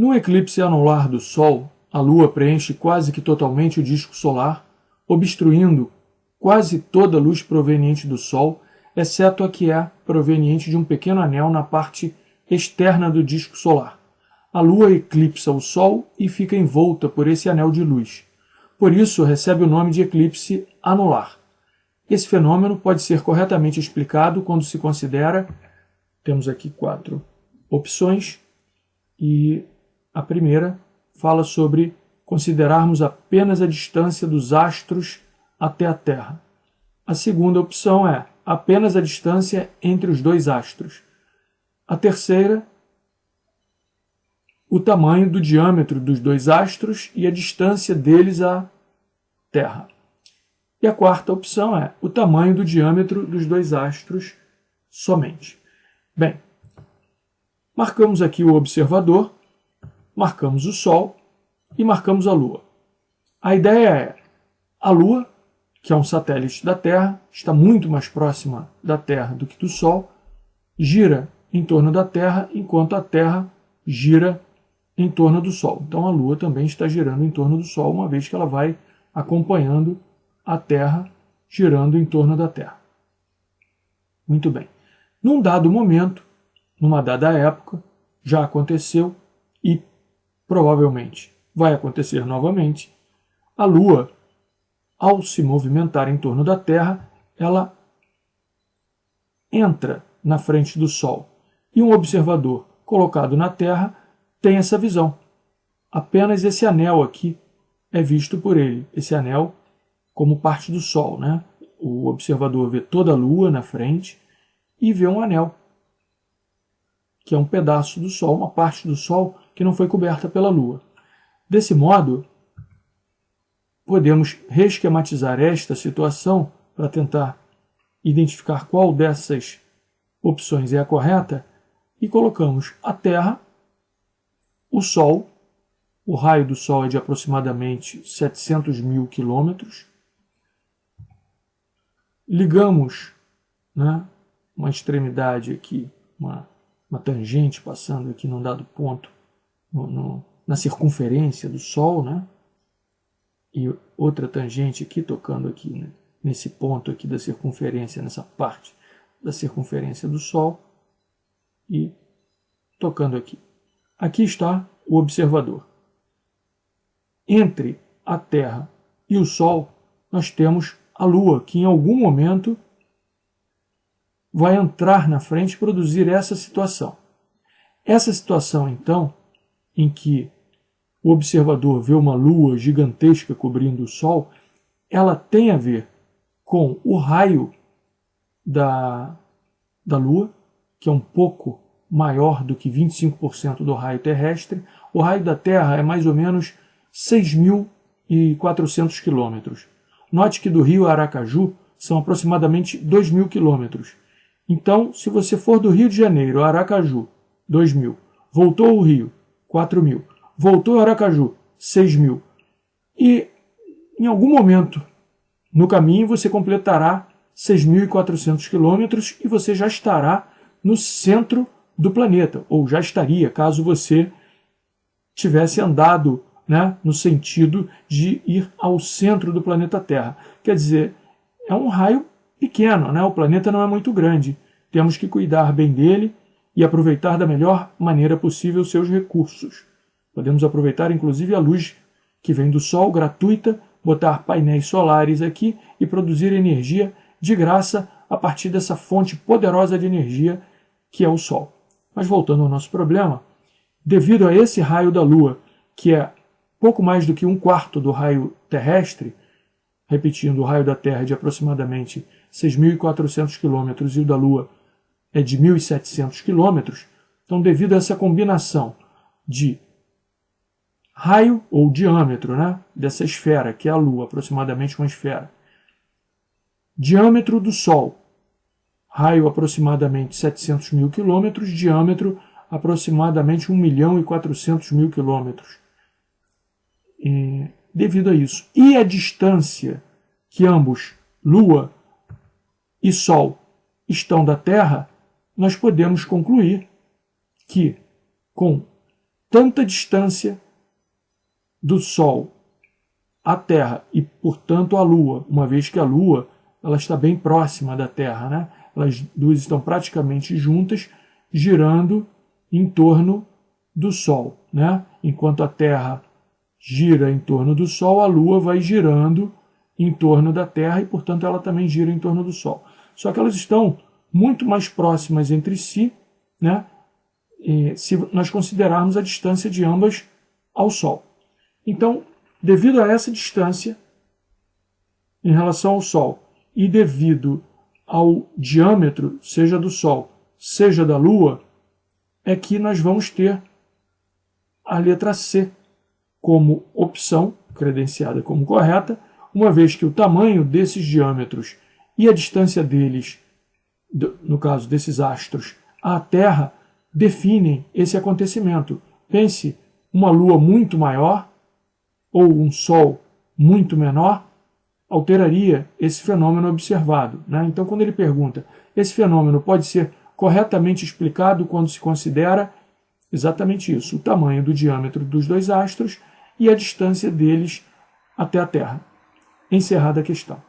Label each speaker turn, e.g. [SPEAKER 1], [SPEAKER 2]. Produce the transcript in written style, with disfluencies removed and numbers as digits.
[SPEAKER 1] Num eclipse anular do Sol, a Lua preenche quase que totalmente o disco solar, obstruindo quase toda a luz proveniente do Sol, exceto a que é proveniente de um pequeno anel na parte externa do disco solar. A Lua eclipsa o Sol e fica envolta por esse anel de luz. Por isso, recebe o nome de eclipse anular. Esse fenômeno pode ser corretamente explicado quando se considera, temos aqui 4 opções, e a primeira fala sobre considerarmos apenas a distância dos astros até a Terra. A segunda opção é apenas a distância entre os dois astros. A terceira, o tamanho do diâmetro dos dois astros e a distância deles à Terra. E a quarta opção é o tamanho do diâmetro dos dois astros somente. Bem, marcamos aqui o observador, marcamos o Sol e marcamos a Lua. A ideia é, a Lua, que é um satélite da Terra, está muito mais próxima da Terra do que do Sol, gira em torno da Terra, enquanto a Terra gira em torno do Sol. Então a Lua também está girando em torno do Sol, uma vez que ela vai acompanhando a Terra girando em torno da Terra. Muito bem. Num dado momento, numa dada época, já aconteceu e provavelmente vai acontecer novamente, a Lua, ao se movimentar em torno da Terra, ela entra na frente do Sol. E um observador colocado na Terra tem essa visão. Apenas esse anel aqui é visto por ele. Esse anel como parte do Sol, né? O observador vê toda a Lua na frente e vê um anel, que é um pedaço do Sol, uma parte do Sol que não foi coberta pela Lua. Desse modo, podemos reesquematizar esta situação para tentar identificar qual dessas opções é a correta e colocamos a Terra, o Sol, o raio do Sol é de aproximadamente 700 mil quilômetros, ligamos, né, uma extremidade aqui, uma tangente passando aqui num dado ponto na circunferência do Sol, né, e outra tangente aqui tocando aqui, né, nesse ponto aqui da circunferência, nessa parte da circunferência do Sol, e tocando aqui. Aqui está o observador. Entre a Terra e o Sol, nós temos a Lua, que em algum momento vai entrar na frente e produzir essa situação. Essa situação, então, em que o observador vê uma Lua gigantesca cobrindo o Sol, ela tem a ver com o raio da Lua, que é um pouco maior do que 25% do raio terrestre. O raio da Terra é mais ou menos 6.400 quilômetros. Note que do Rio a Aracaju são aproximadamente 2.000 quilômetros. Então, se você for do Rio de Janeiro a Aracaju, 2.000, voltou ao Rio, 4.000, voltou a Aracaju, 6.000, e em algum momento no caminho você completará 6.400 quilômetros e você já estará no centro do planeta, ou já estaria, caso você tivesse andado, né, no sentido de ir ao centro do planeta Terra. Quer dizer, é um raio pequeno, né? O planeta não é muito grande. Temos que cuidar bem dele e aproveitar da melhor maneira possível seus recursos. Podemos aproveitar inclusive a luz que vem do Sol, gratuita, botar painéis solares aqui e produzir energia de graça a partir dessa fonte poderosa de energia que é o Sol. Mas voltando ao nosso problema, devido a esse raio da Lua, que é pouco mais do que 1/4 do raio terrestre, repetindo, o raio da Terra é de aproximadamente 6.400 quilômetros e o da Lua é de 1.700 quilômetros. Então, devido a essa combinação de raio ou diâmetro, né, dessa esfera, que é a Lua, aproximadamente uma esfera, diâmetro do Sol, raio aproximadamente 700 mil quilômetros, diâmetro aproximadamente 1.400.000 quilômetros. Devido a isso. E a distância que ambos, Lua e Sol, estão da Terra, nós podemos concluir que, com tanta distância do Sol à Terra e, portanto, à Lua, uma vez que a Lua ela está bem próxima da Terra, né? Elas duas estão praticamente juntas, girando em torno do Sol, né? Enquanto a Terra gira em torno do Sol, a Lua vai girando em torno da Terra e, portanto, ela também gira em torno do Sol. Só que elas estão muito mais próximas entre si, né? Se nós considerarmos a distância de ambas ao Sol. Então, devido a essa distância em relação ao Sol e devido ao diâmetro, seja do Sol, seja da Lua, é que nós vamos ter a letra C como opção, credenciada como correta, uma vez que o tamanho desses diâmetros e a distância deles, no caso desses astros, à Terra, definem esse acontecimento. Pense uma Lua muito maior ou um Sol muito menor, alteraria esse fenômeno observado, né? Então, quando ele pergunta, esse fenômeno pode ser corretamente explicado quando se considera exatamente isso, o tamanho do diâmetro dos dois astros e a distância deles até a Terra. Encerrada a questão.